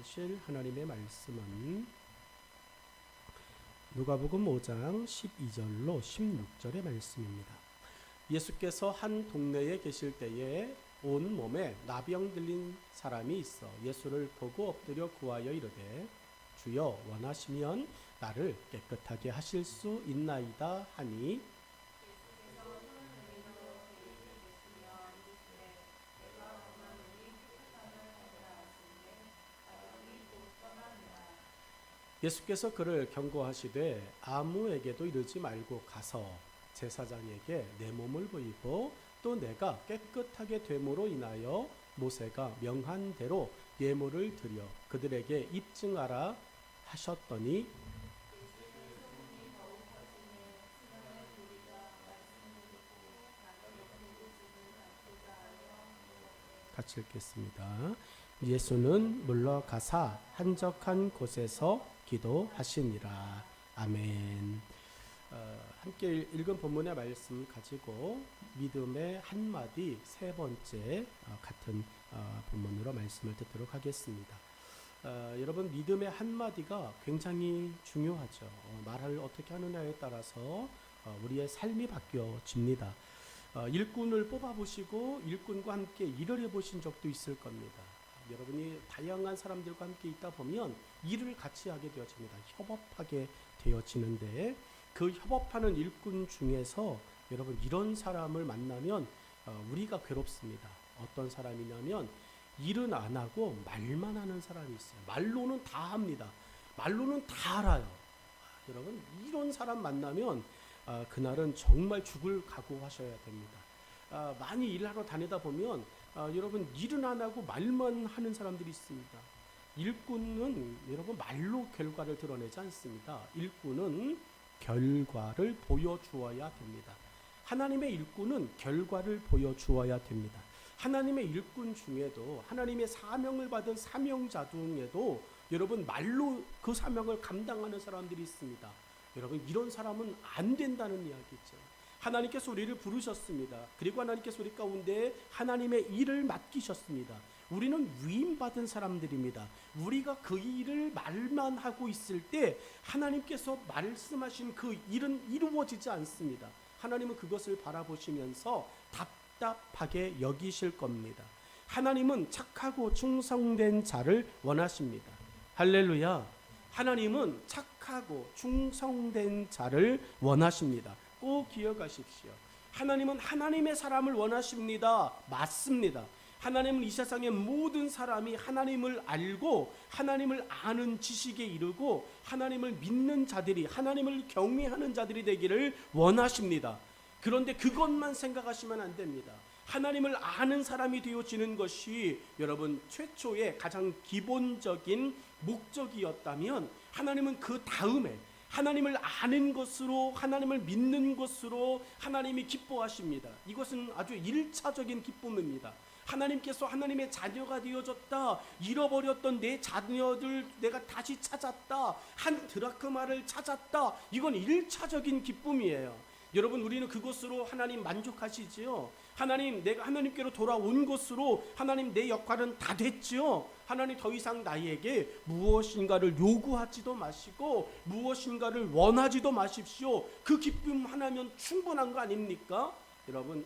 주실 하나님의 말씀은 누가복음 5장 12절로 16절의 말씀입니다. 예수께서 한 동네에 계실 때에 온 몸에 나병 들린 사람이 있어 예수를 보고 엎드려 구하여 이르되 주여 원하시면 나를 깨끗하게 하실 수 있나이다 하니 예수께서 그를 경고하시되 아무에게도 이르지 말고 가서 제사장에게 내 몸을 보이고 또 내가 깨끗하게 됨으로 인하여 모세가 명한 대로 예물을 드려 그들에게 입증하라 하셨더니 같이 읽겠습니다. 예수는 물러가사 한적한 곳에서 기도하시니라. 아멘. 함께 읽은 본문의 말씀 가지고 믿음의 한마디 세 번째 같은 본문으로 말씀을 듣도록 하겠습니다. 여러분 믿음의 한마디가 굉장히 중요하죠. 말을 어떻게 하느냐에 따라서 우리의 삶이 바뀌어집니다. 일꾼을 뽑아보시고 일꾼과 함께 일을 해보신 적도 있을 겁니다. 여러분이 다양한 사람들과 함께 있다 보면 일을 같이 하게 되어집니다. 협업하게 되어지는데 그 협업하는 일꾼 중에서 여러분 이런 사람을 만나면 우리가 괴롭습니다. 어떤 사람이냐면 일은 안 하고 말만 하는 사람이 있어요. 말로는 다 합니다. 말로는 다 알아요. 여러분 이런 사람 만나면 그날은 정말 죽을 각오하셔야 됩니다. 많이 일하러 다니다 보면 여러분 일은 안 하고 말만 하는 사람들이 있습니다. 일꾼은 여러분 말로 결과를 드러내지 않습니다. 일꾼은 결과를 보여주어야 됩니다. 하나님의 일꾼은 결과를 보여주어야 됩니다. 하나님의 일꾼 중에도 하나님의 사명을 받은 사명자 중에도 여러분 말로 그 사명을 감당하는 사람들이 있습니다. 여러분 이런 사람은 안 된다는 이야기죠. 하나님께서 우리를 부르셨습니다. 그리고 하나님께서 우리 가운데 하나님의 일을 맡기셨습니다. 우리는 위임받은 사람들입니다. 우리가 그 일을 말만 하고 있을 때 하나님께서 말씀하신 그 일은 이루어지지 않습니다. 하나님은 그것을 바라보시면서 답답하게 여기실 겁니다. 하나님은 착하고 충성된 자를 원하십니다. 할렐루야. 하나님은 착하고 충성된 자를 원하십니다. 꼭 기억하십시오. 하나님은 하나님의 사람을 원하십니다. 맞습니다. 하나님은 이 세상의 모든 사람이 하나님을 알고 하나님을 아는 지식에 이르고 하나님을 믿는 자들이 하나님을 경외하는 자들이 되기를 원하십니다. 그런데 그것만 생각하시면 안 됩니다. 하나님을 아는 사람이 되어지는 것이 여러분 최초의 가장 기본적인 목적이었다면 하나님은 그 다음에 하나님을 아는 것으로 하나님을 믿는 것으로 하나님이 기뻐하십니다. 이것은 아주 1차적인 기쁨입니다. 하나님께서 하나님의 자녀가 되어졌다. 잃어버렸던 내 자녀들 내가 다시 찾았다. 한 드라크마를 찾았다. 이건 1차적인 기쁨이에요. 여러분 우리는 그것으로 하나님 만족하시지요? 하나님 내가 하나님께로 돌아온 것으로 하나님 내 역할은 다 됐지요? 하나님 더 이상 나에게 무엇인가를 요구하지도 마시고 무엇인가를 원하지도 마십시오. 그 기쁨 하나면 충분한 거 아닙니까? 여러분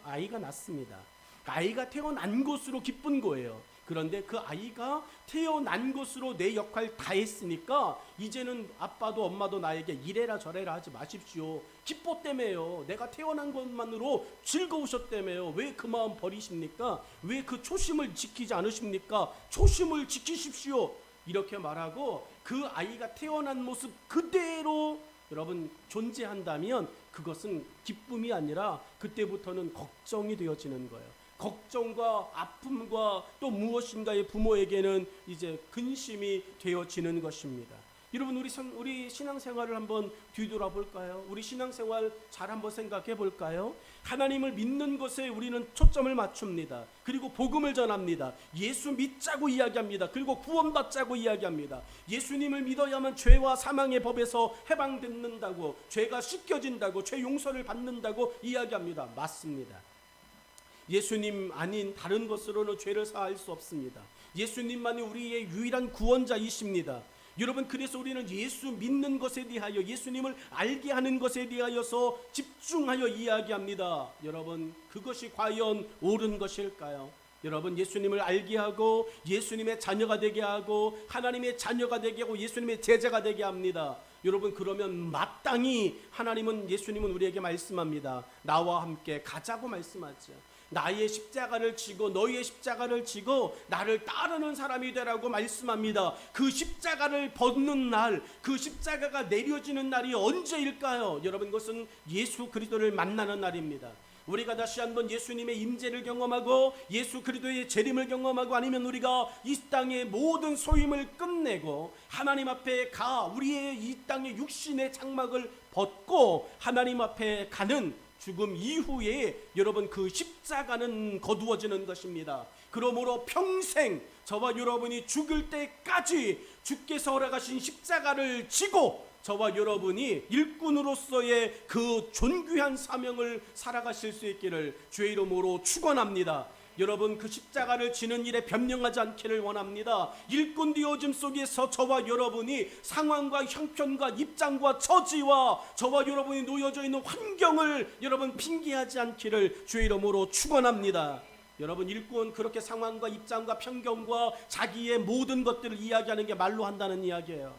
아이가 낳습니다. 아이가 태어난 것으로 기쁜 거예요. 그런데 그 아이가 태어난 것으로 내 역할 다 했으니까 이제는 아빠도 엄마도 나에게 이래라 저래라 하지 마십시오. 기뻤다며요. 내가 태어난 것만으로 즐거우셨다며요. 왜 그 마음 버리십니까? 왜 그 초심을 지키지 않으십니까? 초심을 지키십시오. 이렇게 말하고 그 아이가 태어난 모습 그대로 여러분 존재한다면 그것은 기쁨이 아니라 그때부터는 걱정이 되어지는 거예요. 걱정과 아픔과 또 무엇인가의 부모에게는 이제 근심이 되어지는 것입니다. 여러분 우리 신앙생활을 한번 뒤돌아볼까요? 우리 신앙생활 잘 한번 생각해 볼까요? 하나님을 믿는 것에 우리는 초점을 맞춥니다. 그리고 복음을 전합니다. 예수 믿자고 이야기합니다. 그리고 구원받자고 이야기합니다. 예수님을 믿어야만 죄와 사망의 법에서 해방된다고, 죄가 씻겨진다고, 죄 용서를 받는다고 이야기합니다. 맞습니다. 예수님 아닌 다른 것으로는 죄를 사할 수 없습니다. 예수님만이 우리의 유일한 구원자이십니다. 여러분, 그래서 우리는 예수 믿는 것에 대하여, 예수님을 알게 하는 것에 대하여서 집중하여 이야기합니다. 여러분, 그것이 과연 옳은 것일까요? 여러분, 예수님을 알게 하고 예수님의 자녀가 되게 하고 하나님의 자녀가 되게 하고 예수님의 제자가 되게 합니다. 여러분, 그러면 마땅히 예수님은 우리에게 말씀합니다. 나와 함께 가자고 말씀하죠. 나의 십자가를 지고 너희의 십자가를 지고 나를 따르는 사람이 되라고 말씀합니다. 그 십자가를 벗는 날, 그 십자가가 내려지는 날이 언제일까요? 여러분, 그것은 예수 그리스도를 만나는 날입니다. 우리가 다시 한번 예수님의 임재를 경험하고 예수 그리스도의 재림을 경험하고, 아니면 우리가 이 땅의 모든 소임을 끝내고 하나님 앞에 우리의 이 땅의 육신의 장막을 벗고 하나님 앞에 가는 죽음 이후에 여러분, 그 십자가는 거두어지는 것입니다. 그러므로 평생 저와 여러분이 죽을 때까지 주께서 허락하신 십자가를 지고 저와 여러분이 일꾼으로서의 그 존귀한 사명을 살아가실 수 있기를 주의 이름으로 축원합니다. 여러분, 그 십자가를 지는 일에 변명하지 않기를 원합니다. 일꾼 되어짐 속에서 저와 여러분이 상황과 형편과 입장과 처지와 저와 여러분이 놓여져 있는 환경을 여러분 핑계하지 않기를 주의 이름으로 축원합니다. 여러분, 일꾼, 그렇게 상황과 입장과 편견과 자기의 모든 것들을 이야기하는 게 말로 한다는 이야기예요.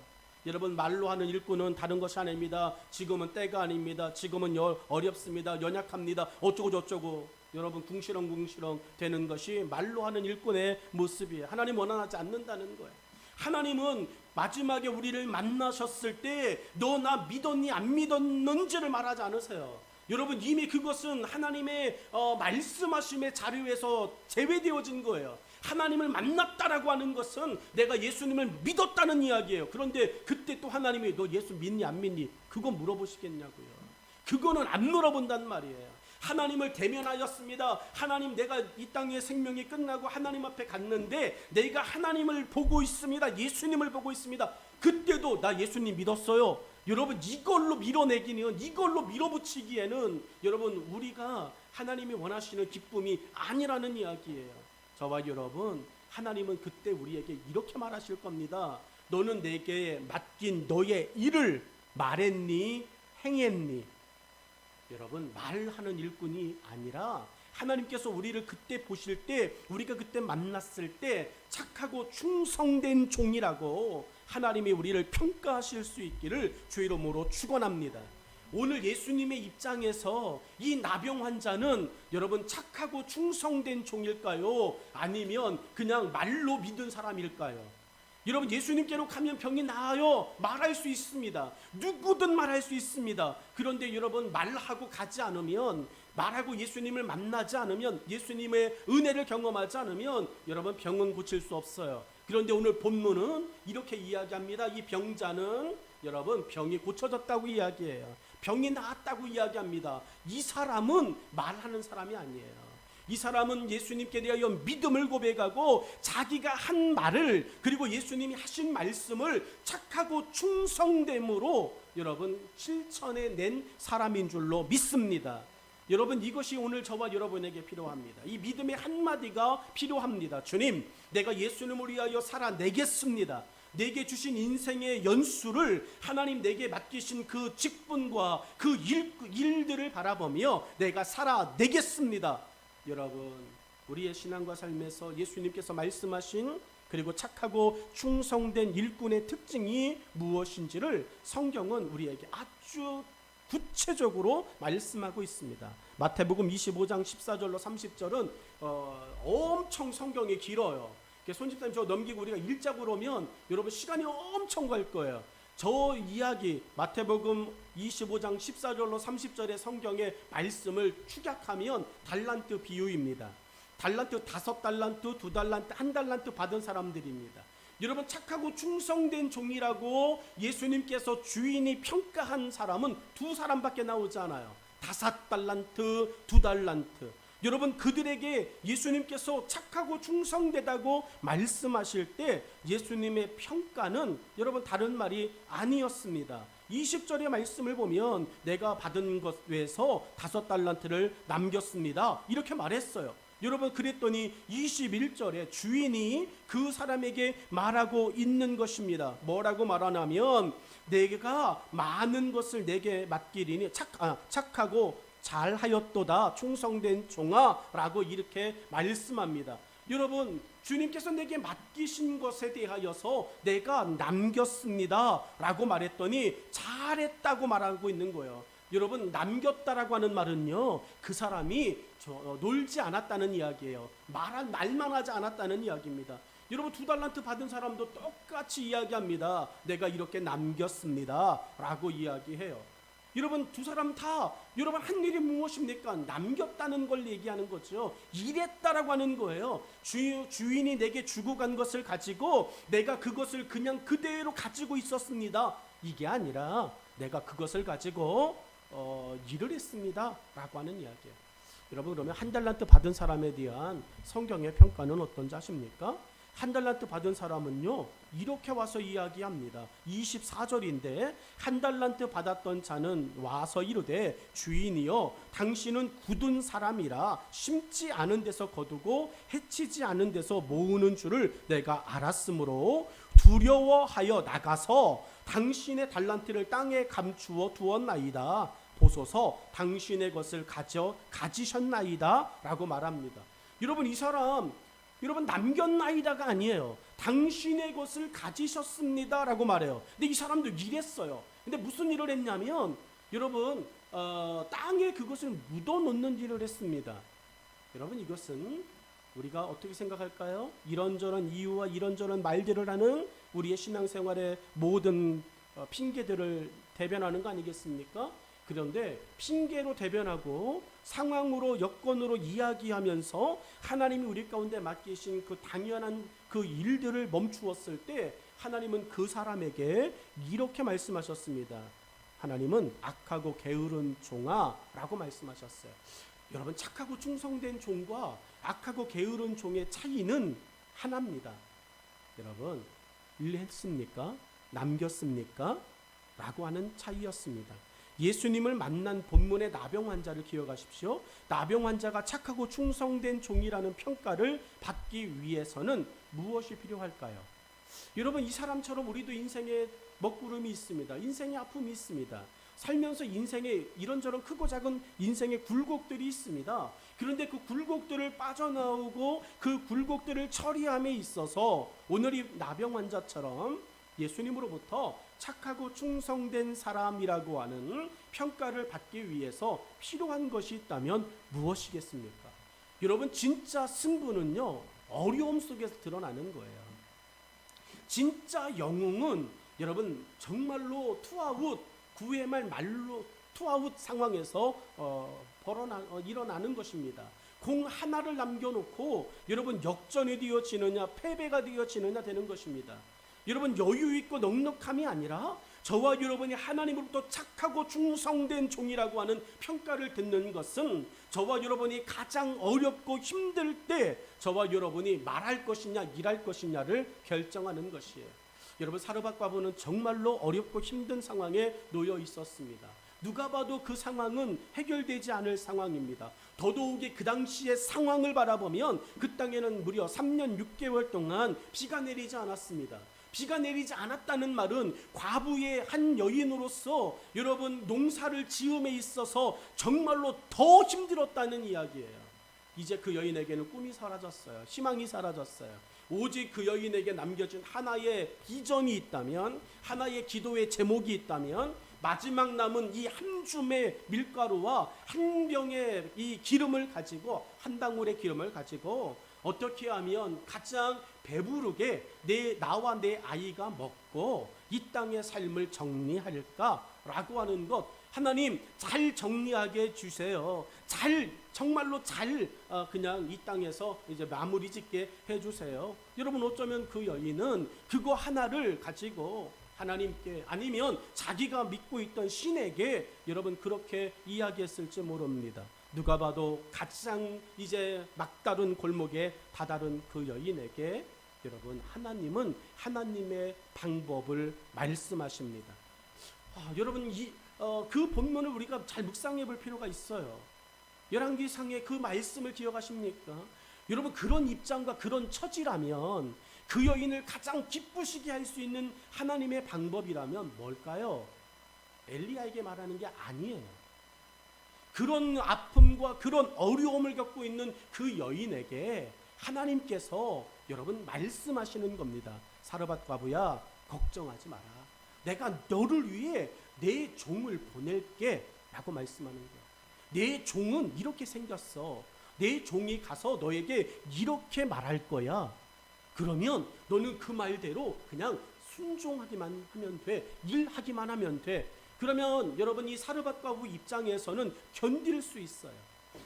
여러분, 말로 하는 일꾼은 다른 것이 아닙니다. 지금은 때가 아닙니다. 지금은 어렵습니다. 연약합니다. 어쩌고 저쩌고. 여러분, 궁시렁궁시렁 되는 것이 말로 하는 일꾼의 모습이에요. 하나님 원하지 않는다는 거예요. 하나님은 마지막에 우리를 만나셨을 때 너 나 믿었니 안 믿었는지를 말하지 않으세요. 여러분, 이미 그것은 하나님의 말씀하심의 자료에서 제외되어진 거예요. 하나님을 만났다라고 하는 것은 내가 예수님을 믿었다는 이야기예요. 그런데 그때 또 하나님이 너 예수 믿니 안 믿니 그거 물어보시겠냐고요. 그거는 안 물어본단 말이에요. 하나님을 대면하였습니다. 하나님, 내가 이 땅의 생명이 끝나고 하나님 앞에 갔는데 내가 하나님을 보고 있습니다. 예수님을 보고 있습니다. 그때도 나 예수님 믿었어요. 여러분, 이걸로 밀어내기는, 이걸로 밀어붙이기에는 여러분, 우리가 하나님이 원하시는 기쁨이 아니라는 이야기예요. 저와 여러분, 하나님은 그때 우리에게 이렇게 말하실 겁니다. 너는 내게 맡긴 너의 일을 말했니 행했니? 여러분, 말하는 일꾼이 아니라 하나님께서 우리를 그때 보실 때, 우리가 그때 만났을 때 착하고 충성된 종이라고 하나님이 우리를 평가하실 수 있기를 주의 이름으로 축원합니다. 오늘 예수님의 입장에서 이 나병 환자는 여러분 착하고 충성된 종일까요? 아니면 그냥 말로 믿은 사람일까요? 여러분, 예수님께로 가면 병이 나아요 말할 수 있습니다. 누구든 말할 수 있습니다. 그런데 여러분, 말하고 가지 않으면, 말하고 예수님을 만나지 않으면, 예수님의 은혜를 경험하지 않으면 여러분, 병은 고칠 수 없어요. 그런데 오늘 본문은 이렇게 이야기합니다. 이 병자는 여러분 병이 고쳐졌다고 이야기해요. 병이 나았다고 이야기합니다. 이 사람은 말하는 사람이 아니에요. 이 사람은 예수님께 대하여 믿음을 고백하고 자기가 한 말을, 그리고 예수님이 하신 말씀을 착하고 충성됨으로 여러분 실천해 낸 사람인 줄로 믿습니다. 여러분, 이것이 오늘 저와 여러분에게 필요합니다. 이 믿음의 한마디가 필요합니다. 주님, 내가 예수님을 위하여 살아내겠습니다. 내게 주신 인생의 연수를 하나님 내게 맡기신 그 직분과 그 일들을 바라보며 내가 살아내겠습니다. 여러분, 우리의 신앙과 삶에서 예수님께서 말씀하신, 그리고 착하고 충성된 일꾼의 특징이 무엇인지를 성경은 우리에게 아주 구체적으로 말씀하고 있습니다. 마태복음 25장 14절로 30절은 엄청 성경이 길어요. 손집사님, 저 넘기고 우리가 읽자고 하면 여러분 시간이 엄청 갈 거예요. 저 이야기 마태복음 25장 14절로 30절의 성경의 말씀을 축약하면 달란트 비유입니다. 달란트 5달란트, 2달란트, 1달란트 받은 사람들입니다. 여러분, 착하고 충성된 종이라고 예수님께서 주인이 평가한 사람은 2사람밖에 나오지 않아요. 5달란트, 2달란트. 여러분, 그들에게 예수님께서 착하고 충성되다고 말씀하실 때 예수님의 평가는 여러분 다른 말이 아니었습니다. 20절의 말씀을 보면 내가 받은 것 외에서 5달란트를 남겼습니다. 이렇게 말했어요. 여러분 그랬더니 21절에 주인이 그 사람에게 말하고 있는 것입니다. 뭐라고 말하냐면 내가 많은 것을 내게 맡기리니 착하고 잘하였도다 충성된 종아 라고 이렇게 말씀합니다. 여러분 주님께서 내게 맡기신 것에 대하여서 내가 남겼습니다 라고 말했더니 잘했다고 말하고 있는 거예요. 여러분 남겼다라고 하는 말은요 그 사람이 놀지 않았다는 이야기예요. 말만 하지 않았다는 이야기입니다. 여러분 2달란트 받은 사람도 똑같이 이야기합니다. 내가 이렇게 남겼습니다 라고 이야기해요. 여러분 두 사람 다 여러분 한 일이 무엇입니까? 남겼다는 걸 얘기하는 거죠. 일했다라고 하는 거예요. 주인이 내게 주고 간 것을 가지고 내가 그것을 그냥 그대로 가지고 있었습니다. 이게 아니라 내가 그것을 가지고 일을 했습니다 라고 하는 이야기예요. 여러분 그러면 1달란트 받은 사람에 대한 성경의 평가는 어떤지 아십니까? 1달란트 받은 사람은요 이렇게 와서 이야기합니다. 24절인데 1달란트 받았던 자는 와서 이르되 주인이여 당신은 굳은 사람이라 심지 않은 데서 거두고 해치지 않은 데서 모으는 줄을 내가 알았으므로 두려워하여 나가서 당신의 달란트를 땅에 감추어 두었나이다. 보소서 당신의 것을 가지셨나이다 라고 말합니다. 여러분 이 사람 여러분 남겼나이다가 아니에요. 당신의 것을 가지셨습니다 라고 말해요. 근데 이 사람도 일했어요. 근데 무슨 일을 했냐면 여러분 땅에 그것을 묻어놓는 일을 했습니다. 여러분 이것은 우리가 어떻게 생각할까요? 이런저런 이유와 이런저런 말들을 하는 우리의 신앙생활의 모든 핑계들을 대변하는 거 아니겠습니까? 그런데 핑계로 대변하고 상황으로 여건으로 이야기하면서 하나님이 우리 가운데 맡기신 그 당연한 그 일들을 멈추었을 때 하나님은 그 사람에게 이렇게 말씀하셨습니다. 하나님은 악하고 게으른 종아 라고 말씀하셨어요. 여러분 착하고 충성된 종과 악하고 게으른 종의 차이는 하나입니다. 여러분 일했습니까? 남겼습니까? 라고 하는 차이였습니다. 예수님을 만난 본문의 나병 환자를 기억하십시오. 나병 환자가 착하고 충성된 종이라는 평가를 받기 위해서는 무엇이 필요할까요? 여러분 이 사람처럼 우리도 인생에 먹구름이 있습니다. 인생의 아픔이 있습니다. 살면서 인생에 이런저런 크고 작은 인생의 굴곡들이 있습니다. 그런데 그 굴곡들을 빠져나오고 그 굴곡들을 처리함에 있어서 오늘 이 나병 환자처럼 예수님으로부터 착하고 충성된 사람이라고 하는 평가를 받기 위해서 필요한 것이 있다면 무엇이겠습니까? 여러분 진짜 승부는요 어려움 속에서 드러나는 거예요. 진짜 영웅은 여러분 정말로 투아웃 9회 말로 투아웃 상황에서 일어나는 것입니다. 공 하나를 남겨놓고 여러분 역전이 되어지느냐 패배가 되어지느냐 되는 것입니다. 여러분 여유 있고 넉넉함이 아니라 저와 여러분이 하나님으로부터 착하고 충성된 종이라고 하는 평가를 듣는 것은 저와 여러분이 가장 어렵고 힘들 때 저와 여러분이 말할 것이냐 일할 것이냐를 결정하는 것이에요. 여러분 사르밧 과부는 정말로 어렵고 힘든 상황에 놓여 있었습니다. 누가 봐도 그 상황은 해결되지 않을 상황입니다. 더더욱이 그 당시의 상황을 바라보면 그 땅에는 무려 3년 6개월 동안 비가 내리지 않았습니다. 비가 내리지 않았다는 말은 과부의 한 여인으로서 여러분 농사를 지음에 있어서 정말로 더 힘들었다는 이야기예요. 이제 그 여인에게는 꿈이 사라졌어요. 희망이 사라졌어요. 오직 그 여인에게 남겨진 하나의 비전이 있다면, 하나의 기도의 제목이 있다면 마지막 남은 이 한 줌의 밀가루와 한 병의 이 기름을 가지고, 한 방울의 기름을 가지고 어떻게 하면 가장 배부르게 나와 내 아이가 먹고 이 땅의 삶을 정리할까라고 하는 것, 하나님 잘 정리하게 해주세요. 정말로 잘 그냥 이 땅에서 이제 마무리 짓게 해주세요. 여러분 어쩌면 그 여인은 그거 하나를 가지고 하나님께 아니면 자기가 믿고 있던 신에게 여러분 그렇게 이야기했을지 모릅니다. 누가 봐도 가장 이제 막다른 골목에 다다른 그 여인에게 여러분 하나님은 하나님의 방법을 말씀하십니다. 여러분 그 본문을 우리가 잘 묵상해 볼 필요가 있어요. 열왕기상의 그 말씀을 기억하십니까? 여러분, 그런 입장과 그런 처지라면 그 여인을 가장 기쁘시게 할 수 있는 하나님의 방법이라면 뭘까요? 엘리야에게 말하는 게 아니에요. 그런 아픔과 그런 어려움을 겪고 있는 그 여인에게 하나님께서 여러분 말씀하시는 겁니다. 사르밧 과부야, 걱정하지 마라. 내가 너를 위해 내 종을 보낼게 라고 말씀하는 거예요. 내 종은 이렇게 생겼어. 내 종이 가서 너에게 이렇게 말할 거야. 그러면 너는 그 말대로 그냥 순종하기만 하면 돼. 일하기만 하면 돼. 그러면 여러분, 이 사르밧 과부 입장에서는 견딜 수 있어요.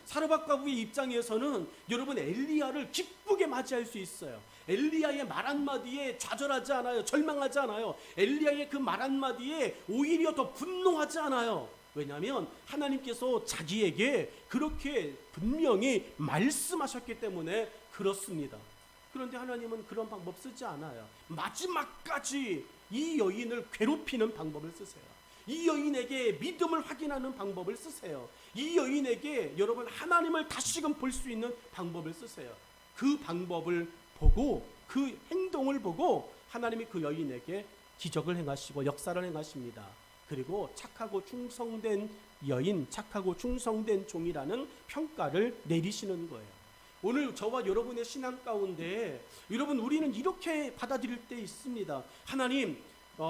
사르밧 과부의 입장에서는 여러분 엘리야를 기쁘게 맞이할 수 있어요. 엘리야의 말 한마디에 좌절하지 않아요. 절망하지 않아요. 엘리야의 그 말 한마디에 오히려 더 분노하지 않아요. 왜냐하면 하나님께서 자기에게 그렇게 분명히 말씀하셨기 때문에 그렇습니다. 그런데 하나님은 그런 방법 쓰지 않아요. 마지막까지 이 여인을 괴롭히는 방법을 쓰세요. 이 여인에게 믿음을 확인하는 방법을 쓰세요. 이 여인에게 여러분 하나님을 다시금 볼 수 있는 방법을 쓰세요. 그 방법을 보고, 그 행동을 보고 하나님이 그 여인에게 기적을 행하시고 역사를 행하십니다. 그리고 착하고 충성된 여인, 착하고 충성된 종이라는 평가를 내리시는 거예요. 오늘 저와 여러분의 신앙 가운데 여러분, 우리는 이렇게 받아들일 때 있습니다. 하나님,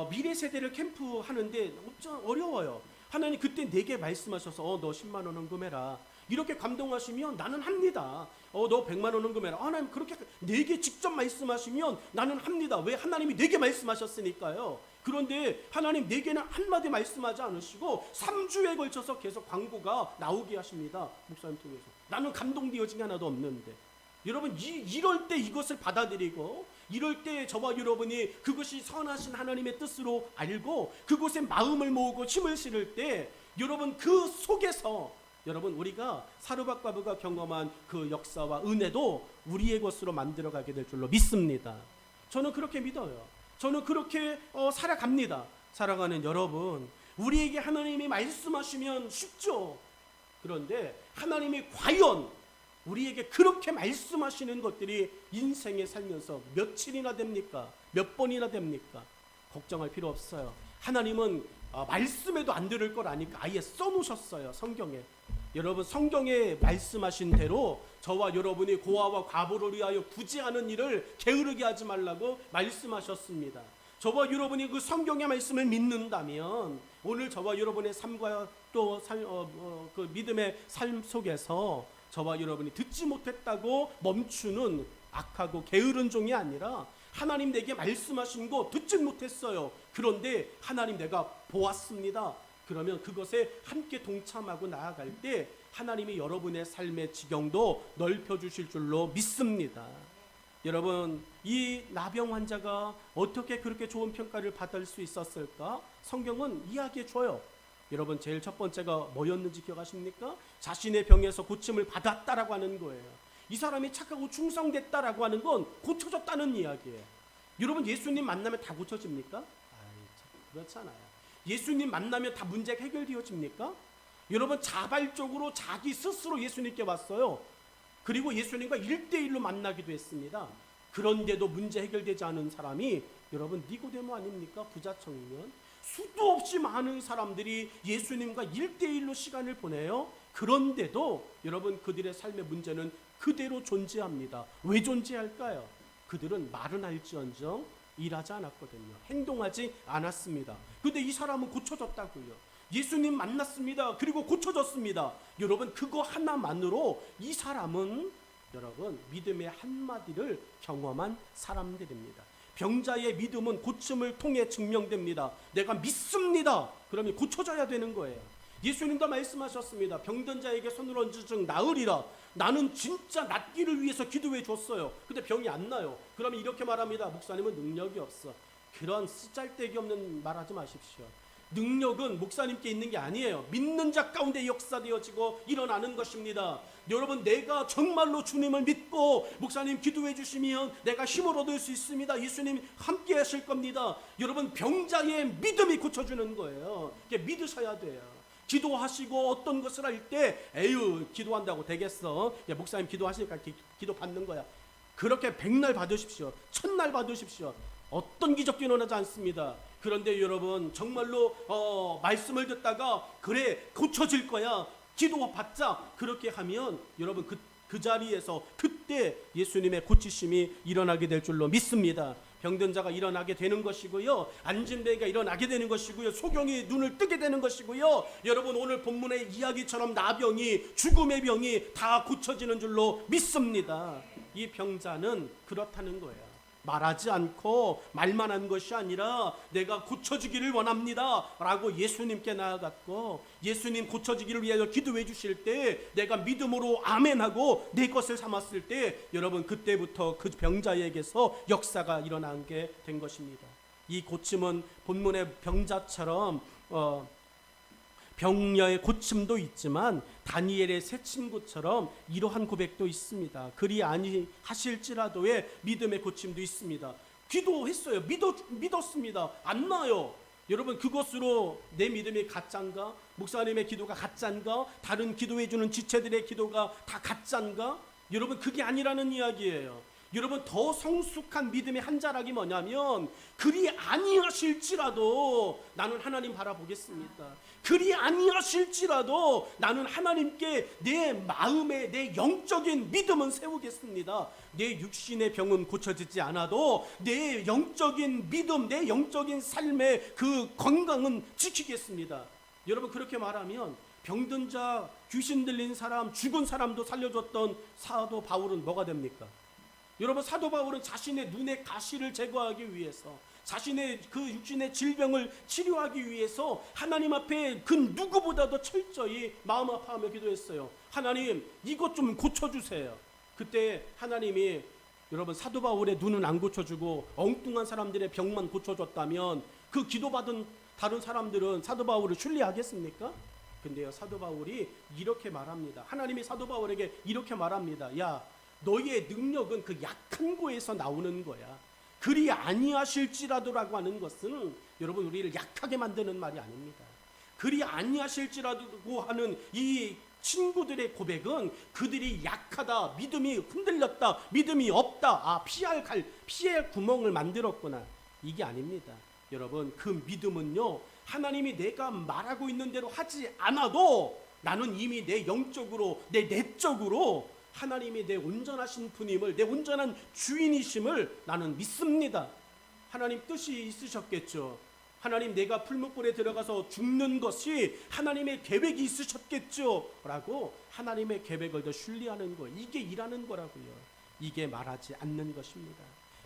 미래 세대를 캠프하는데 엄청 어려워요. 하나님 그때 내게 말씀하셔서 너 10만 원 헌금해라. 이렇게 감동하시면 나는 합니다. 너 100만 원 헌금해라. 하나님 그렇게 내게 직접 말씀하시면 나는 합니다. 왜? 하나님이 내게 말씀하셨으니까요. 그런데 하나님 내게는 한마디 말씀하지 않으시고 3주에 걸쳐서 계속 광고가 나오게 하십니다. 목사님 통해서. 나는 감동되어진 게 하나도 없는데. 여러분, 이럴 때 이것을 받아들이고, 이럴 때 저와 여러분이 그것이 선하신 하나님의 뜻으로 알고 그곳에 마음을 모으고 힘을 실을 때, 여러분 그 속에서 여러분 우리가 사르밧 과부가 경험한 그 역사와 은혜도 우리의 것으로 만들어가게 될 줄로 믿습니다. 저는 그렇게 믿어요. 저는 그렇게 살아갑니다. 살아가는 여러분, 우리에게 하나님이 말씀하시면 쉽죠. 그런데 하나님이 과연 우리에게 그렇게 말씀하시는 것들이 인생에 살면서 며칠이나 됩니까? 몇 번이나 됩니까? 걱정할 필요 없어요. 하나님은 말씀에도 안 들을 걸 아니까 아예 써놓으셨어요. 성경에. 여러분, 성경에 말씀하신 대로 저와 여러분이 고아와 과부를 위하여 굳이 하는 일을 게으르게 하지 말라고 말씀하셨습니다. 저와 여러분이 그 성경의 말씀을 믿는다면 오늘 저와 여러분의 삶과 또 그 믿음의 삶 속에서 저와 여러분이 듣지 못했다고 멈추는 악하고 게으른 종이 아니라, 하나님 내게 말씀하신 거 듣지 못했어요. 그런데 하나님 내가 보았습니다. 그러면 그것에 함께 동참하고 나아갈 때 하나님이 여러분의 삶의 지경도 넓혀주실 줄로 믿습니다. 여러분, 이 나병 환자가 어떻게 그렇게 좋은 평가를 받을 수 있었을까? 성경은 이야기해줘요. 여러분, 제일 첫 번째가 뭐였는지 기억하십니까? 자신의 병에서 고침을 받았다라고 하는 거예요. 이 사람이 착하고 충성됐다라고 하는 건 고쳐졌다는 이야기예요. 여러분, 예수님 만나면 다 고쳐집니까? 그렇잖아요. 예수님 만나면 다 문제가 해결되어집니까? 여러분, 자발적으로 자기 스스로 예수님께 왔어요. 그리고 예수님과 1대1로 만나기도 했습니다. 그런데도 문제 해결되지 않은 사람이 여러분 니고데모 아닙니까? 부자 청년. 수도 없이 많은 사람들이 예수님과 1대1로 시간을 보내요. 그런데도 여러분 그들의 삶의 문제는 그대로 존재합니다. 왜 존재할까요? 그들은 말은 할지언정 일하지 않았거든요. 행동하지 않았습니다. 근데 이 사람은 고쳐졌다고요. 예수님 만났습니다. 그리고 고쳐졌습니다. 여러분, 그거 하나만으로 이 사람은 여러분 믿음의 한마디를 경험한 사람들입니다. 병자의 믿음은 고침을 통해 증명됩니다. 내가 믿습니다. 그러면 고쳐져야 되는 거예요. 예수님도 말씀하셨습니다. 병든 자에게 손을 얹은 즉 나으리라. 나는 진짜 낫기를 위해서 기도해 줬어요. 근데 병이 안 나요. 그러면 이렇게 말합니다. 목사님은 능력이 없어. 그런 쓰잘데기 없는 말하지 마십시오. 능력은 목사님께 있는 게 아니에요. 믿는 자 가운데 역사되어지고 일어나는 것입니다. 여러분, 내가 정말로 주님을 믿고 목사님 기도해 주시면 내가 힘을 얻을 수 있습니다. 예수님 함께 하실 겁니다. 여러분, 병자의 믿음이 고쳐주는 거예요. 이게 믿으셔야 돼요. 기도하시고 어떤 것을 할 때 에휴 기도한다고 되겠어? 야, 목사님 기도하시니까 기도 받는 거야. 그렇게 100날 받으십시오. 1000날 받으십시오. 어떤 기적도 일어나지 않습니다. 그런데 여러분 정말로 말씀을 듣다가 그래 고쳐질 거야, 기도 받자, 그렇게 하면 여러분 그 자리에서 그때 예수님의 고치심이 일어나게 될 줄로 믿습니다. 병든 자가 일어나게 되는 것이고요, 앉은 배가 일어나게 되는 것이고요, 소경이 눈을 뜨게 되는 것이고요, 여러분 오늘 본문의 이야기처럼 나병이, 죽음의 병이 다 고쳐지는 줄로 믿습니다. 이 병자는 그렇다는 거예요. 말하지 않고 말만 한 것이 아니라 내가 고쳐지기를 원합니다 라고 예수님께 나아갔고, 예수님 고쳐지기를 위하여 기도해 주실 때 내가 믿음으로 아멘하고 내 것을 삼았을 때 여러분 그때부터 그 병자에게서 역사가 일어난 게 된 것입니다. 이 고침은 본문의 병자처럼 병녀의 고침도 있지만 다니엘의 세 친구처럼 이러한 고백도 있습니다. 그리 아니하실지라도의 믿음의 고침도 있습니다. 기도했어요. 믿었습니다. 안 나요. 여러분 그것으로 내 믿음이 가짜인가? 목사님의 기도가 가짜인가? 다른 기도해주는 지체들의 기도가 다 가짜인가? 여러분 그게 아니라는 이야기예요. 여러분 더 성숙한 믿음의 한 자락이 뭐냐면 그리 아니하실지라도 나는 하나님 바라보겠습니다. 그리 아니하실지라도 나는 하나님께 내 마음에 내 영적인 믿음은 세우겠습니다. 내 육신의 병은 고쳐지지 않아도 내 영적인 믿음, 내 영적인 삶의 그 건강은 지키겠습니다. 여러분 그렇게 말하면 병든 자, 귀신 들린 사람, 죽은 사람도 살려줬던 사도 바울은 뭐가 됩니까? 여러분 사도 바울은 자신의 눈의 가시를 제거하기 위해서, 자신의 그 육신의 질병을 치료하기 위해서 하나님 앞에 그 누구보다도 철저히 마음 아파하며 기도했어요. 하나님 이것 좀 고쳐주세요. 그때 하나님이 여러분 사도 바울의 눈은 안 고쳐주고 엉뚱한 사람들의 병만 고쳐줬다면 그 기도받은 다른 사람들은 사도 바울을 신뢰하겠습니까? 근데요 사도 바울이 이렇게 말합니다. 하나님이 사도 바울에게 이렇게 말합니다. 야, 너희의 능력은 그 약한 곳에서 나오는 거야. 그리 아니하실지라도라고 하는 것은 여러분 우리를 약하게 만드는 말이 아닙니다. 그리 아니하실지라도 하는 이 친구들의 고백은 그들이 약하다, 믿음이 흔들렸다, 믿음이 없다, 피할 구멍을 만들었구나, 이게 아닙니다. 여러분 그 믿음은요 하나님이 내가 말하고 있는 대로 하지 않아도 나는 이미 내 영적으로, 내 내적으로 하나님이 내 온전하신 분임을, 내 온전한 주인이심을 나는 믿습니다. 하나님 뜻이 있으셨겠죠. 하나님 내가 풀무불에 들어가서 죽는 것이 하나님의 계획이 있으셨겠죠 라고 하나님의 계획을 더 신뢰하는 거, 이게 일하는 거라고요. 이게 말하지 않는 것입니다.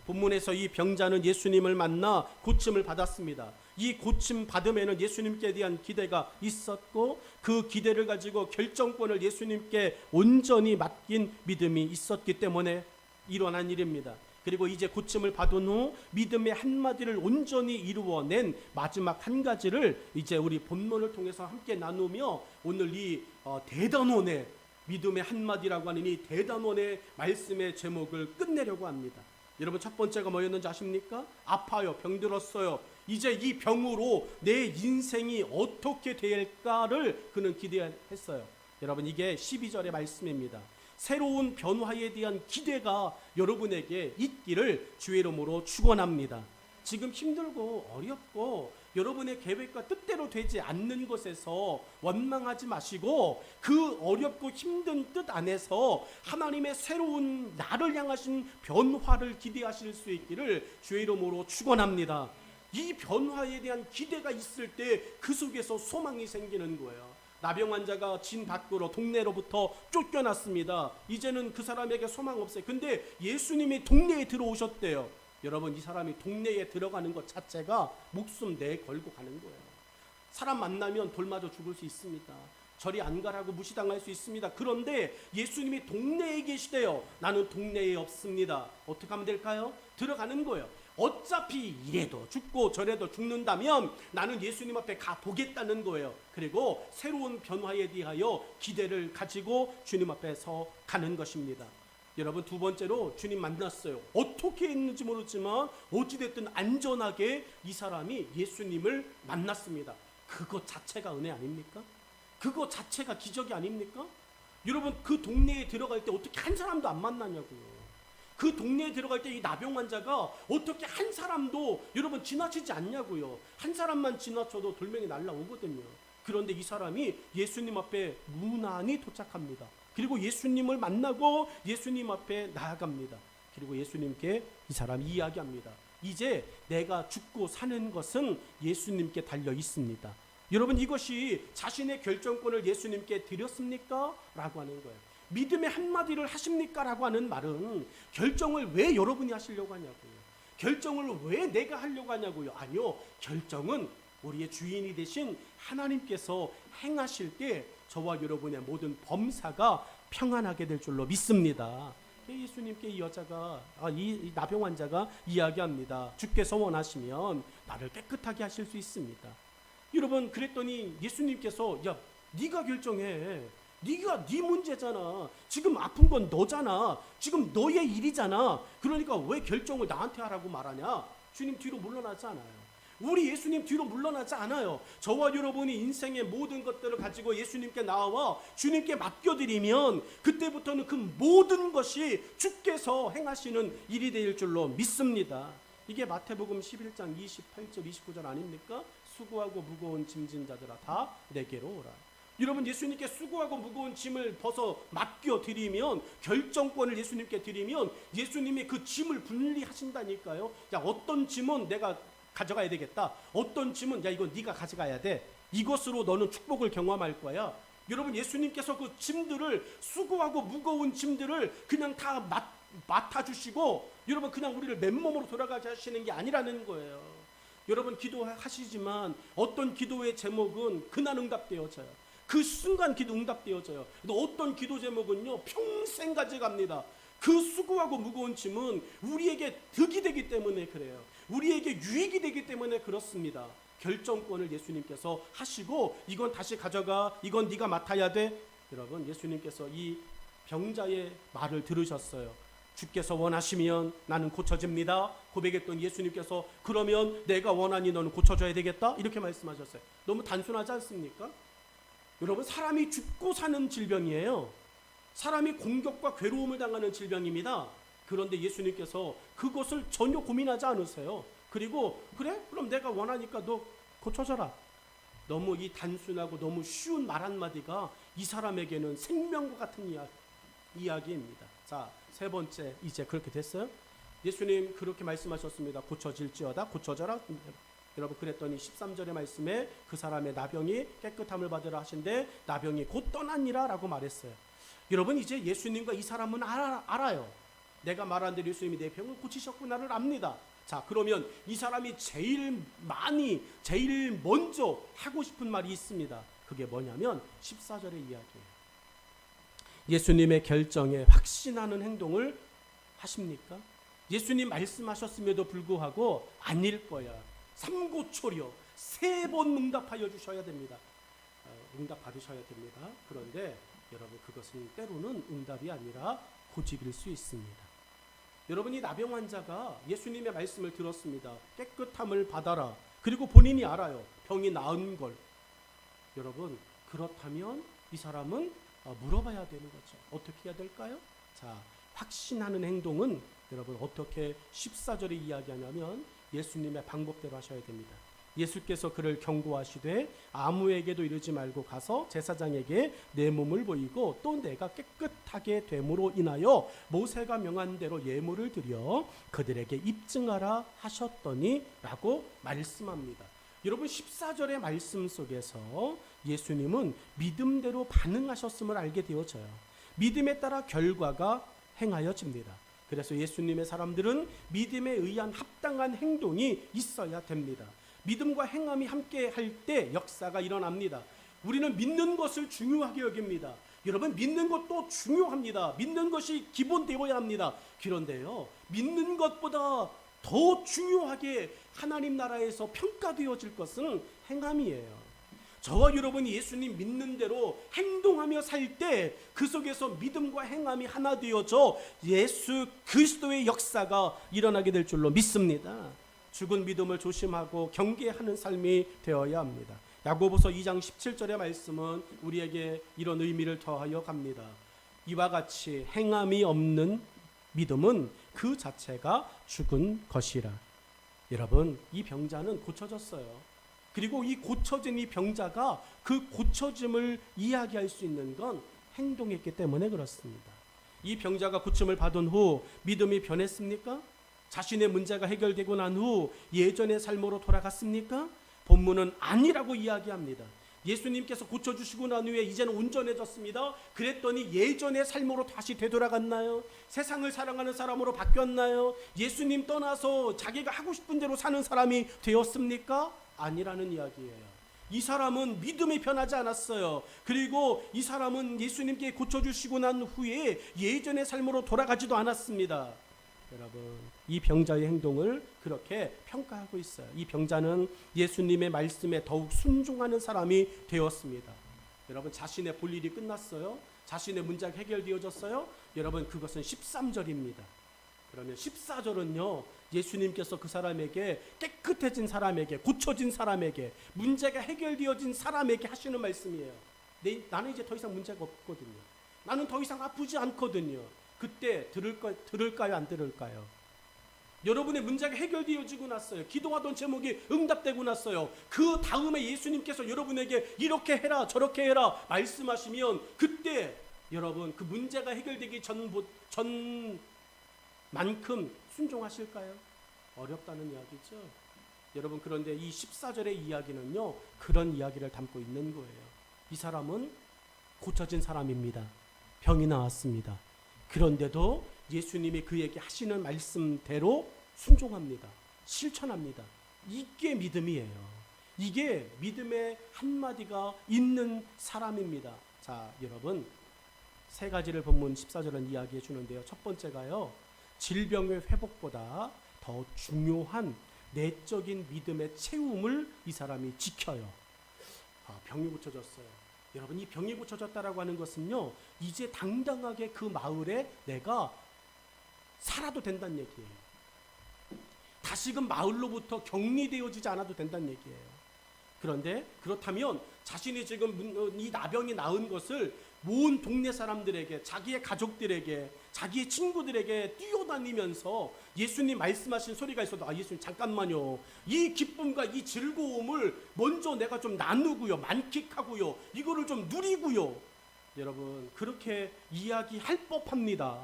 본문에서 이 병자는 예수님을 만나 고침을 받았습니다. 이 고침 받음에는 예수님께 대한 기대가 있었고 그 기대를 가지고 결정권을 예수님께 온전히 맡긴 믿음이 있었기 때문에 일어난 일입니다. 그리고 이제 고침을 받은 후 믿음의 한마디를 온전히 이루어낸 마지막 한 가지를 이제 우리 본문을 통해서 함께 나누며 오늘 이 대단원의 믿음의 한마디라고 하는 이 대단원의 말씀의 제목을 끝내려고 합니다. 여러분 첫 번째가 뭐였는지 아십니까? 아파요, 병들었어요. 이제 이 병으로 내 인생이 어떻게 될까를 그는 기대했어요. 여러분 이게 12절의 말씀입니다. 새로운 변화에 대한 기대가 여러분에게 있기를 주의 이름으로 축원합니다. 지금 힘들고 어렵고 여러분의 계획과 뜻대로 되지 않는 것에서 원망하지 마시고 그 어렵고 힘든 뜻 안에서 하나님의 새로운 나를 향하신 변화를 기대하실 수 있기를 주의 이름으로 축원합니다. 이 변화에 대한 기대가 있을 때 그 속에서 소망이 생기는 거예요. 나병 환자가 진 밖으로 동네로부터 쫓겨났습니다. 이제는 그 사람에게 소망 없어요. 근데 예수님이 동네에 들어오셨대요. 여러분 이 사람이 동네에 들어가는 것 자체가 목숨 내걸고 가는 거예요. 사람 만나면 돌 맞아 죽을 수 있습니다. 저리 안 가라고 무시당할 수 있습니다. 그런데 예수님이 동네에 계시대요. 나는 동네에 없습니다. 어떻게 하면 될까요? 들어가는 거예요. 어차피 이래도 죽고 저래도 죽는다면 나는 예수님 앞에 가보겠다는 거예요. 그리고 새로운 변화에 대하여 기대를 가지고 주님 앞에 서 가는 것입니다. 여러분 두 번째로 주님 만났어요. 어떻게 했는지 모르지만 어찌됐든 안전하게 이 사람이 예수님을 만났습니다. 그것 자체가 은혜 아닙니까? 그거 자체가 기적이 아닙니까? 여러분, 그 동네에 들어갈 때 어떻게 한 사람도 안 만나냐고요. 그 동네에 들어갈 때 이 나병 환자가 어떻게 한 사람도 여러분 지나치지 않냐고요. 한 사람만 지나쳐도 돌멩이 날라오거든요. 그런데 이 사람이 예수님 앞에 무난히 도착합니다. 그리고 예수님을 만나고 예수님 앞에 나아갑니다. 그리고 예수님께 이 사람이 이야기합니다. 이제 내가 죽고 사는 것은 예수님께 달려 있습니다. 여러분, 이것이 자신의 결정권을 예수님께 드렸습니까? 라고 하는 거예요. 믿음의 한마디를 하십니까? 라고 하는 말은 결정을 왜 여러분이 하시려고 하냐고요. 결정을 왜 내가 하려고 하냐고요. 아니요, 결정은 우리의 주인이 되신 하나님께서 행하실 때 저와 여러분의 모든 범사가 평안하게 될 줄로 믿습니다. 예수님께 이 여자가, 이 나병 환자가 이야기합니다. 주께서 원하시면 나를 깨끗하게 하실 수 있습니다. 여러분, 그랬더니 예수님께서, 야, 네가 결정해. 네가 네 문제잖아. 지금 아픈 건 너잖아. 지금 너의 일이잖아. 그러니까 왜 결정을 나한테 하라고 말하냐? 주님 뒤로 물러나지 않아요. 우리 예수님 뒤로 물러나지 않아요. 저와 여러분이 인생의 모든 것들을 가지고 예수님께 나와 주님께 맡겨드리면 그때부터는 그 모든 것이 주께서 행하시는 일이 될 줄로 믿습니다. 이게 마태복음 11장 28절 29절 아닙니까? 수고하고 무거운 짐진 자들아 다 내게로 오라. 여러분, 예수님께 수고하고 무거운 짐을 벗어 맡겨드리면, 결정권을 예수님께 드리면 예수님이 그 짐을 분리하신다니까요. 야, 어떤 짐은 내가 가져가야 되겠다. 어떤 짐은 야, 이건 네가 가져가야 돼. 이것으로 너는 축복을 경험할 거야. 여러분, 예수님께서 그 짐들을, 수고하고 무거운 짐들을 그냥 다 맡아주시고 여러분 그냥 우리를 맨몸으로 돌아가게 하시는 게 아니라는 거예요. 여러분, 기도하시지만 어떤 기도의 제목은 그날 응답되어져요. 그 순간 기도 응답되어져요. 또 어떤 기도 제목은요, 평생 가져갑니다. 그 수고하고 무거운 짐은 우리에게 득이 되기 때문에 그래요. 우리에게 유익이 되기 때문에 그렇습니다. 결정권을 예수님께서 하시고 이건 다시 가져가, 이건 네가 맡아야 돼. 여러분, 예수님께서 이 병자의 말을 들으셨어요. 주께서 원하시면 나는 고쳐집니다. 고백했던 예수님께서 그러면 내가 원하니 너는 고쳐줘야 되겠다, 이렇게 말씀하셨어요. 너무 단순하지 않습니까? 여러분, 사람이 죽고 사는 질병이에요. 사람이 공격과 괴로움을 당하는 질병입니다. 그런데 예수님께서 그것을 전혀 고민하지 않으세요. 그리고 그래? 그럼 내가 원하니까 너 고쳐줘라. 너무 이 단순하고 너무 쉬운 말 한마디가 이 사람에게는 생명과 같은 이야기입니다. 자, 세 번째, 이제 그렇게 됐어요. 예수님 그렇게 말씀하셨습니다. 고쳐질지어다, 고쳐져라. 여러분, 그랬더니 13절의 말씀에 그 사람의 나병이 깨끗함을 받으라 하신데 나병이 곧 떠나니라 라고 말했어요. 여러분, 이제 예수님과 이 사람은 알아요. 내가 말한 대로 예수님이 내 병을 고치셨구나를 압니다. 자, 그러면 이 사람이 제일 먼저 하고 싶은 말이 있습니다. 그게 뭐냐면 14절의 이야기예요. 예수님의 결정에 확신하는 행동을 하십니까? 예수님 말씀하셨음에도 불구하고 아닐 거야, 삼고초려 3번 응답하여 주셔야 됩니다. 응답 받으셔야 됩니다. 그런데 여러분, 그것은 때로는 응답이 아니라 고집일 수 있습니다. 여러분, 이 나병 환자가 예수님의 말씀을 들었습니다. 깨끗함을 받아라. 그리고 본인이 알아요, 병이 나은 걸. 여러분, 그렇다면 이 사람은 물어봐야 되는 거죠. 어떻게 해야 될까요? 자, 확신하는 행동은 여러분 어떻게 14절에 이야기하냐면 예수님의 방법대로 하셔야 됩니다. 예수께서 그를 경고하시되 아무에게도 이르지 말고 가서 제사장에게 내 몸을 보이고 또 내가 깨끗하게 됨으로 인하여 모세가 명한 대로 예물을 드려 그들에게 입증하라 하셨더니 라고 말씀합니다. 여러분, 14절의 말씀 속에서 예수님은 믿음대로 반응하셨음을 알게 되어져요. 믿음에 따라 결과가 행하여집니다. 그래서 예수님의 사람들은 믿음에 의한 합당한 행동이 있어야 됩니다. 믿음과 행함이 함께 할 때 역사가 일어납니다. 우리는 믿는 것을 중요하게 여깁니다. 여러분, 믿는 것도 중요합니다. 믿는 것이 기본 되어야 합니다. 그런데요, 믿는 것보다 더 중요하게 하나님 나라에서 평가되어질 것은 행함이에요. 저와 여러분이 예수님 믿는 대로 행동하며 살 때 그 속에서 믿음과 행함이 하나 되어져 예수 그리스도의 역사가 일어나게 될 줄로 믿습니다. 죽은 믿음을 조심하고 경계하는 삶이 되어야 합니다. 야고보서 2장 17절의 말씀은 우리에게 이런 의미를 더하여 갑니다. 이와 같이 행함이 없는 믿음은 그 자체가 죽은 것이라. 여러분, 이 병자는 고쳐졌어요. 그리고 이 고쳐진 이 병자가 그 고쳐짐을 이야기할 수 있는 건 행동했기 때문에 그렇습니다. 이 병자가 고침을 받은 후 믿음이 변했습니까? 자신의 문제가 해결되고 난 후 예전의 삶으로 돌아갔습니까? 본문은 아니라고 이야기합니다. 예수님께서 고쳐주시고 난 후에 이제는 온전해졌습니다. 그랬더니 예전의 삶으로 다시 되돌아갔나요? 세상을 사랑하는 사람으로 바뀌었나요? 예수님 떠나서 자기가 하고 싶은 대로 사는 사람이 되었습니까? 아니라는 이야기예요. 이 사람은 믿음이 변하지 않았어요. 그리고 이 사람은 예수님께 고쳐주시고 난 후에 예전의 삶으로 돌아가지도 않았습니다. 여러분, 이 병자의 행동을 그렇게 평가하고 있어요. 이 병자는 예수님의 말씀에 더욱 순종하는 사람이 되었습니다. 여러분, 자신의 볼 일이 끝났어요? 자신의 문제가 해결되어졌어요? 여러분, 그것은 13절입니다. 그러면 14절은요, 예수님께서 그 사람에게, 깨끗해진 사람에게, 고쳐진 사람에게, 문제가 해결되어진 사람에게 하시는 말씀이에요. 나는 이제 더 이상 문제가 없거든요. 나는 더 이상 아프지 않거든요. 그때 들을까요? 안 들을까요? 여러분의 문제가 해결되어지고 났어요. 기도하던 제목이 응답되고 났어요. 그 다음에 예수님께서 여러분에게 이렇게 해라 저렇게 해라 말씀하시면 그때 여러분 그 문제가 해결되기 전만큼 순종하실까요? 어렵다는 이야기죠. 여러분, 그런데 이 14절의 이야기는요, 그런 이야기를 담고 있는 거예요. 이 사람은 고쳐진 사람입니다. 병이 나았습니다. 그런데도 예수님이 그에게 하시는 말씀대로 순종합니다. 실천합니다. 이게 믿음이에요. 이게 믿음의 한마디가 있는 사람입니다. 자, 여러분, 세 가지를 본문 14절은 이야기해 주는데요. 첫 번째가요, 질병의 회복보다 더 중요한 내적인 믿음의 채움을 이 사람이 지켜요. 병이 고쳐졌어요. 여러분, 이 병이 고쳐졌다라고 하는 것은요, 이제 당당하게 그 마을에 내가 살아도 된다는 얘기예요. 다시금 마을로부터 격리되어지지 않아도 된다는 얘기예요. 그런데 그렇다면 자신이 지금 이 나병이 나은 것을 온 동네 사람들에게, 자기의 가족들에게, 자기의 친구들에게 뛰어다니면서 예수님 말씀하신 소리가 있어도 예수님 잠깐만요, 이 기쁨과 이 즐거움을 먼저 내가 좀 나누고요, 만끽하고요, 이거를 좀 누리고요. 여러분, 그렇게 이야기할 법합니다.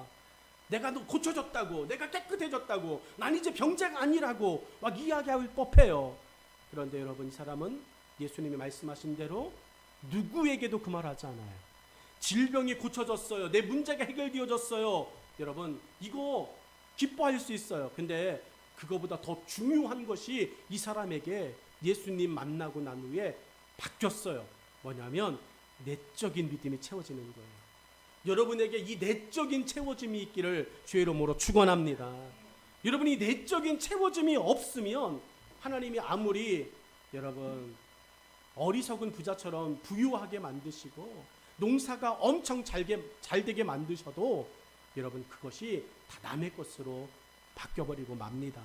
내가 고쳐졌다고, 내가 깨끗해졌다고, 난 이제 병자가 아니라고 막 이야기할 법해요. 그런데 여러분, 이 사람은 예수님이 말씀하신 대로 누구에게도 그 말 하지 않아요. 질병이 고쳐졌어요. 내 문제가 해결되어졌어요. 여러분, 이거 기뻐할 수 있어요. 근데 그거보다 더 중요한 것이 이 사람에게 예수님 만나고 난 후에 바뀌었어요. 뭐냐면 내적인 믿음이 채워지는 거예요. 여러분에게 이 내적인 채워짐이 있기를 주의 이름으로 축원합니다. 여러분이 내적인 채워짐이 없으면 하나님이 아무리 여러분 어리석은 부자처럼 부유하게 만드시고 농사가 엄청 잘 되게 만드셔도 여러분 그것이 다 남의 것으로 바뀌어버리고 맙니다.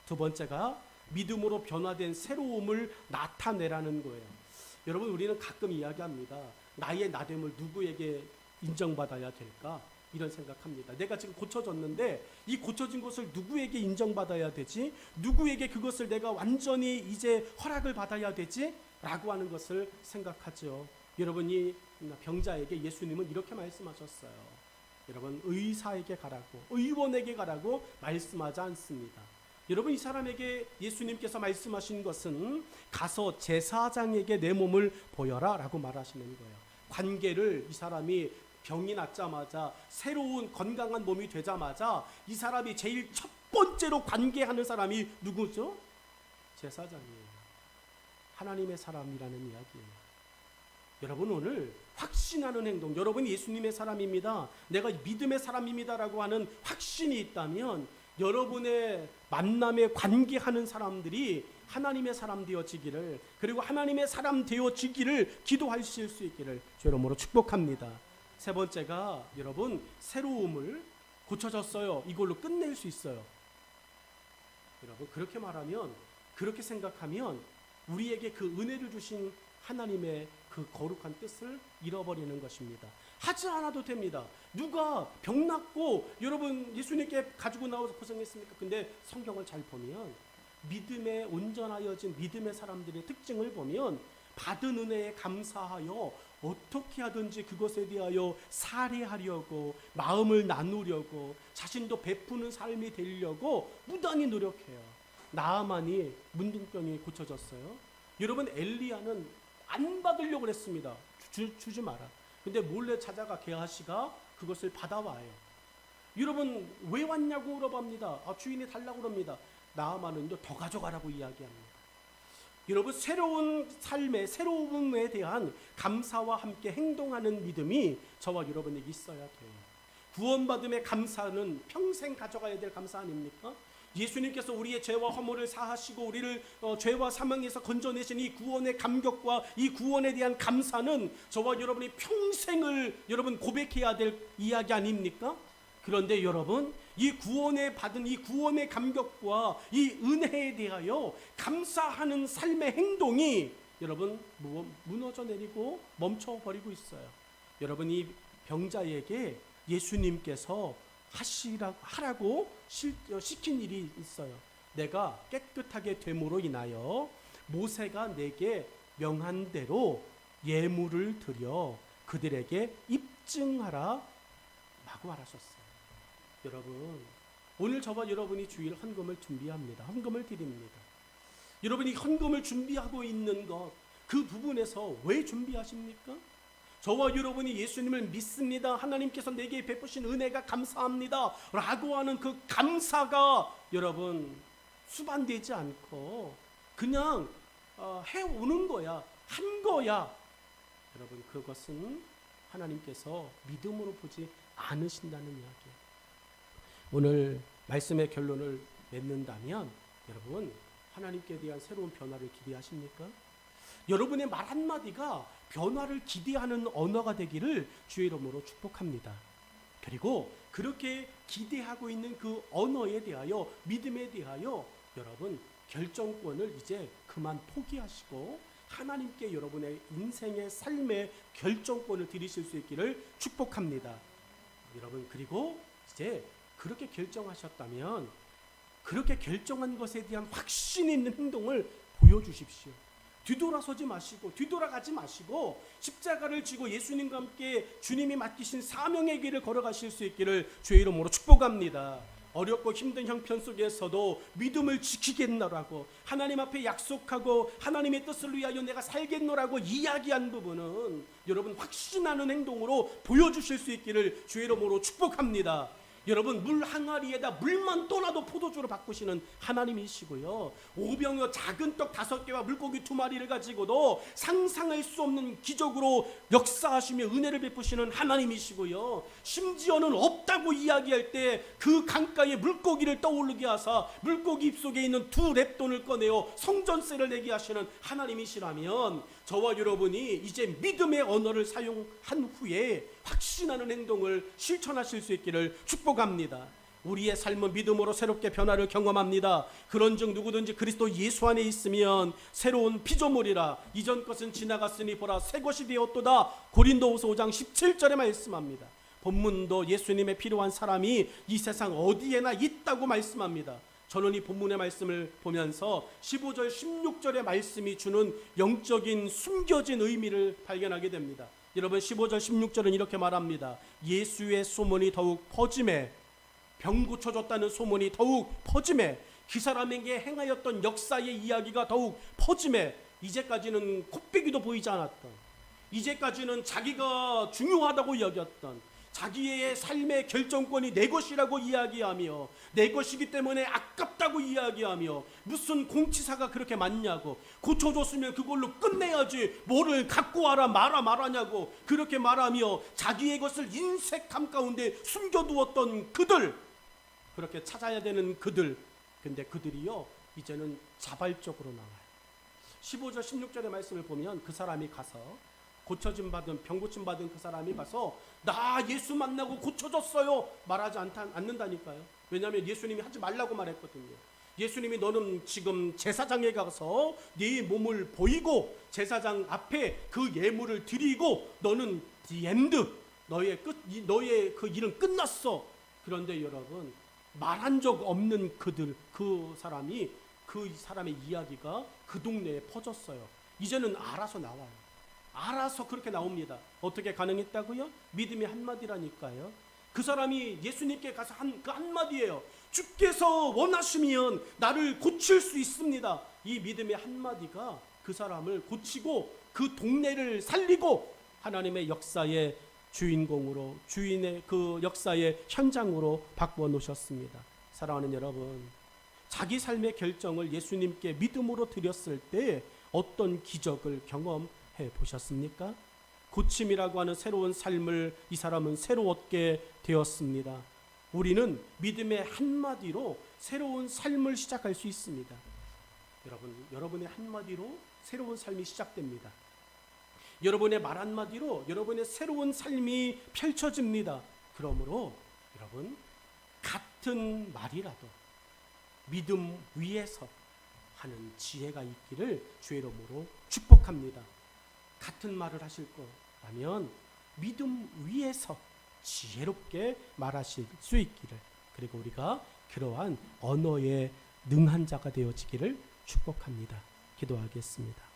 두 번째가 믿음으로 변화된 새로움을 나타내라는 거예요. 여러분, 우리는 가끔 이야기합니다. 나의 나됨을 누구에게 인정받아야 될까? 이런 생각합니다. 내가 지금 고쳐졌는데 이 고쳐진 것을 누구에게 인정받아야 되지? 누구에게 그것을 내가 완전히 이제 허락을 받아야 되지? 라고 하는 것을 생각하죠. 여러분이 병자에게 예수님은 이렇게 말씀하셨어요. 여러분, 의사에게 가라고, 의원에게 가라고 말씀하지 않습니다. 여러분, 이 사람에게 예수님께서 말씀하신 것은 가서 제사장에게 내 몸을 보여라 라고 말하시는 거예요. 관계를, 이 사람이 병이 낫자마자 새로운 건강한 몸이 되자마자 이 사람이 제일 첫 번째로 관계하는 사람이 누구죠? 제사장이에요. 하나님의 사람이라는 이야기예요. 여러분, 오늘 확신하는 행동, 여러분이 예수님의 사람입니다, 내가 믿음의 사람입니다라고 하는 확신이 있다면 여러분의 만남에 관계하는 사람들이 하나님의 사람 되어지기를, 그리고 하나님의 사람 되어지기를 기도하실 수 있기를 주님으로 축복합니다. 세 번째가 여러분, 새로움을, 고쳐졌어요, 이걸로 끝낼 수 있어요. 여러분, 그렇게 말하면, 그렇게 생각하면 우리에게 그 은혜를 주신 하나님의 그 거룩한 뜻을 잃어버리는 것입니다. 하지 않아도 됩니다. 누가 병났고 여러분 예수님께 가지고 나와서 고생했습니까? 근데 성경을 잘 보면 믿음에 온전하여진 믿음의 사람들의 특징을 보면 받은 은혜에 감사하여 어떻게 하든지 그것에 대하여 살해하려고 마음을 나누려고 자신도 베푸는 삶이 되려고 무단히 노력해요. 나아만이 문둥병이 고쳐졌어요. 여러분 엘리야는 안 받으려고 그랬습니다. 주지 마라. 근데 몰래 찾아가 게하시가 그것을 받아와요. 여러분 왜 왔냐고 물어봅니다. 주인이 달라고 그럽니다. 나아만은 더 가져가라고 이야기합니다. 여러분 새로운 삶의 새로움에 대한 감사와 함께 행동하는 믿음이 저와 여러분에게 있어야 돼요. 구원받음의 감사는 평생 가져가야 될 감사 아닙니까? 예수님께서 우리의 죄와 허물을 사하시고 우리를 죄와 사망에서 건져내신 이 구원의 감격과 이 구원에 대한 감사는 저와 여러분이 평생을 여러분 고백해야 될 이야기 아닙니까? 그런데 여러분 이 구원에 받은 이 구원의 감격과 이 은혜에 대하여 감사하는 삶의 행동이 여러분 무너져 내리고 멈춰버리고 있어요. 여러분 이 병자에게 예수님께서 하라고 시킨 일이 있어요. 내가 깨끗하게 됨으로 인하여 모세가 내게 명한 대로 예물을 드려 그들에게 입증하라 라고 말하셨어요. 여러분 오늘 저와 여러분이 주일 헌금을 준비합니다. 헌금을 드립니다. 여러분이 헌금을 준비하고 있는 것 그 부분에서 왜 준비하십니까? 저와 여러분이 예수님을 믿습니다. 하나님께서 내게 베푸신 은혜가 감사합니다 라고 하는 그 감사가 여러분 수반되지 않고 그냥 해오는 거야, 한 거야. 여러분 그것은 하나님께서 믿음으로 보지 않으신다는 이야기예요. 오늘 말씀의 결론을 맺는다면 여러분 하나님께 대한 새로운 변화를 기대하십니까? 여러분의 말 한마디가 변화를 기대하는 언어가 되기를 주의 이름으로 축복합니다. 그리고 그렇게 기대하고 있는 그 언어에 대하여 믿음에 대하여 여러분 결정권을 이제 그만 포기하시고 하나님께 여러분의 인생의 삶의 결정권을 드리실 수 있기를 축복합니다. 여러분 그리고 이제 그렇게 결정하셨다면 그렇게 결정한 것에 대한 확신 있는 행동을 보여주십시오. 뒤돌아서지 마시고 뒤돌아가지 마시고 십자가를 지고 예수님과 함께 주님이 맡기신 사명의 길을 걸어가실 수 있기를 주의 이름으로 축복합니다. 어렵고 힘든 형편 속에서도 믿음을 지키겠노라고 하나님 앞에 약속하고 하나님의 뜻을 위하여 내가 살겠노라고 이야기한 부분은 여러분 확신하는 행동으로 보여주실 수 있기를 주의 이름으로 축복합니다. 여러분 물 항아리에다 물만 떠나도 포도주로 바꾸시는 하나님이시고요. 오병이어 작은 떡 5개와 물고기 2마리를 가지고도 상상할 수 없는 기적으로 역사하시며 은혜를 베푸시는 하나님이시고요. 심지어는 없다고 이야기할 때 그 강가에 물고기를 떠오르게 하사 물고기 입속에 있는 2 랩돈을 꺼내어 성전세를 내게 하시는 하나님이시라면 저와 여러분이 이제 믿음의 언어를 사용한 후에 확신하는 행동을 실천하실 수 있기를 축복합니다. 우리의 삶은 믿음으로 새롭게 변화를 경험합니다. 그런즉 누구든지 그리스도 예수 안에 있으면 새로운 피조물이라 이전 것은 지나갔으니 보라 새 것이 되었도다. 고린도후서 5장 17절에 말씀합니다. 본문도 예수님의 필요한 사람이 이 세상 어디에나 있다고 말씀합니다. 저는 이 본문의 말씀을 보면서 15절 16절의 말씀이 주는 영적인 숨겨진 의미를 발견하게 됩니다. 여러분 15절 16절은 이렇게 말합니다. 예수의 소문이 더욱 퍼짐에 병 고쳐줬다는 소문이 더욱 퍼짐에 그 사람에게 행하였던 역사의 이야기가 더욱 퍼짐에 이제까지는 코빼기도 보이지 않았던 이제까지는 자기가 중요하다고 여겼던 자기의 삶의 결정권이 내 것이라고 이야기하며 내 것이기 때문에 아깝다고 이야기하며 무슨 공치사가 그렇게 많냐고 고쳐줬으면 그걸로 끝내야지 뭐를 갖고 와라 말하냐고 그렇게 말하며 자기의 것을 인색함 가운데 숨겨두었던 그들 그렇게 찾아야 되는 그들 근데 그들이요 이제는 자발적으로 나와요. 15절 16절의 말씀을 보면 그 사람이 가서 고쳐짐 받은 병 고침 받은 그 사람이 가서 나 예수 만나고 고쳐졌어요 말하지 않는다니까요. 왜냐하면 예수님이 하지 말라고 말했거든요. 예수님이 너는 지금 제사장에 가서 네 몸을 보이고 제사장 앞에 그 예물을 드리고 너는 the end, 너의 그 일은 끝났어. 그런데 여러분, 말한 적 없는 그 사람의 이야기가 그 동네에 퍼졌어요. 이제는 알아서 나와요. 알아서 그렇게 나옵니다. 어떻게 가능했다고요? 믿음의 한마디라니까요. 그 사람이 예수님께 가서 한 그 한마디예요. 주께서 원하시면 나를 고칠 수 있습니다. 이 믿음의 한마디가 그 사람을 고치고 그 동네를 살리고 하나님의 역사의 주인공으로, 주인의 그 역사의 현장으로 바꾸어 놓으셨습니다. 사랑하는 여러분, 자기 삶의 결정을 예수님께 믿음으로 드렸을 때 어떤 기적을 경험해 보셨습니까? 고침이라고 하는 새로운 삶을 이 사람은 새로 얻게 되었습니다. 우리는 믿음의 한마디로 새로운 삶을 시작할 수 있습니다. 여러분의 한마디로 새로운 삶이 시작됩니다. 여러분의 말 한마디로 여러분의 새로운 삶이 펼쳐집니다. 그러므로 여러분, 같은 말이라도 믿음 위에서 하는 지혜가 있기를 주의 이름으로 축복합니다. 같은 말을 하실 거라면 믿음 위에서 지혜롭게 말하실 수 있기를, 그리고 우리가 그러한 언어에 능한 자가 되어지기를 축복합니다. 기도하겠습니다.